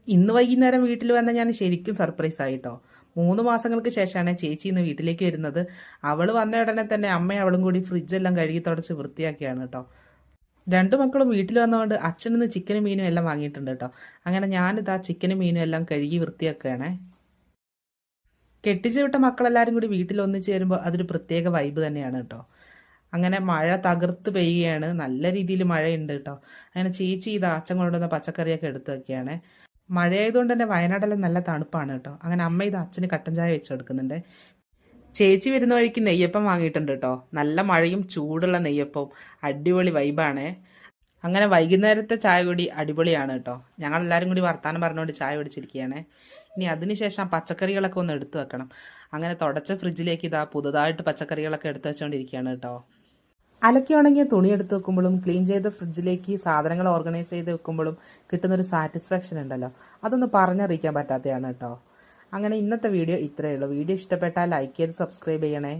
ഇന്ന് വൈകുന്നേരം വീട്ടിൽ വന്ന ഞാൻ ശരിക്കും സർപ്രൈസ് ആയിട്ടോ. 3 മാസങ്ങൾക്ക് ശേഷമാണ് ചേച്ചി ഇന്ന് വീട്ടിലേക്ക് വരുന്നത്. അവൾ വന്ന ഉടനെ തന്നെ അമ്മയും അവളും കൂടി ഫ്രിഡ്ജെല്ലാം കഴുകി തുടച്ച് വൃത്തിയാക്കിയാണ് കേട്ടോ. രണ്ടു മക്കളും വീട്ടിൽ വന്നതുകൊണ്ട് അച്ഛനിന്ന് ചിക്കനും മീനും എല്ലാം വാങ്ങിയിട്ടുണ്ട് കേട്ടോ. അങ്ങനെ ഞാനിതാ ചിക്കനും മീനും എല്ലാം കഴുകി വൃത്തിയാക്കുകയാണേ. കെട്ടിച്ചു വിട്ട മക്കളെല്ലാവരും കൂടി വീട്ടിൽ ഒന്നിച്ച് വരുമ്പോൾ അതൊരു പ്രത്യേക വൈബ് തന്നെയാണ് കേട്ടോ. അങ്ങനെ മഴ തകർത്ത് പെയ്യുകയാണ്, നല്ല രീതിയിൽ മഴയുണ്ട് കേട്ടോ. അങ്ങനെ ചേച്ചി ഇതാ അച്ഛൻ കൊണ്ടുവന്ന പച്ചക്കറിയൊക്കെ എടുത്ത് വെക്കുകയാണ്. മഴയായതുകൊണ്ട് തന്നെ വയനാടെല്ലാം നല്ല തണുപ്പാണ് കേട്ടോ. അങ്ങനെ അമ്മ ഇത് അച്ഛന് കട്ടൻ ചായ വെച്ച് കൊടുക്കുന്നുണ്ട്. ചേച്ചി വരുന്ന വഴിക്ക് നെയ്യപ്പം വാങ്ങിയിട്ടുണ്ട് കേട്ടോ. നല്ല മഴയും ചൂടുള്ള നെയ്യപ്പവും അടിപൊളി വൈബാണ്. അങ്ങനെ വൈകുന്നേരത്തെ ചായ കൂടി അടിപൊളിയാണ് കേട്ടോ. ഞങ്ങളെല്ലാവരും കൂടി വർത്താനം പറഞ്ഞുകൊണ്ട് ചായ കുടിച്ചിരിക്കുകയാണ്. ഇനി അതിനുശേഷം പച്ചക്കറികളൊക്കെ ഒന്ന് എടുത്തു വെക്കണം. അങ്ങനെ തുടച്ച ഫ്രിഡ്ജിലേക്ക് ഇതാ പുതുതായിട്ട് പച്ചക്കറികളൊക്കെ എടുത്തു വെച്ചുകൊണ്ടിരിക്കുകയാണ് കേട്ടോ. അലക്കി ഉണങ്ങിയ തുണി എടുത്ത് വെക്കുമ്പോഴും ക്ലീൻ ചെയ്ത ഫ്രിഡ്ജിലേക്ക് സാധനങ്ങൾ ഓർഗനൈസ് ചെയ്ത് വെക്കുമ്പോഴും കിട്ടുന്നൊരു സാറ്റിസ്ഫാക്ഷൻ ഉണ്ടല്ലോ, അതൊന്ന് പറഞ്ഞറിയിക്കാൻ പറ്റാത്തതാണ് കേട്ടോ. അങ്ങനെ ഇന്നത്തെ വീഡിയോ ഇത്രയേ ഉള്ളൂ. വീഡിയോ ഇഷ്ടപ്പെട്ടാൽ ലൈക്ക് ചെയ്ത് സബ്സ്ക്രൈബ് ചെയ്യണേ.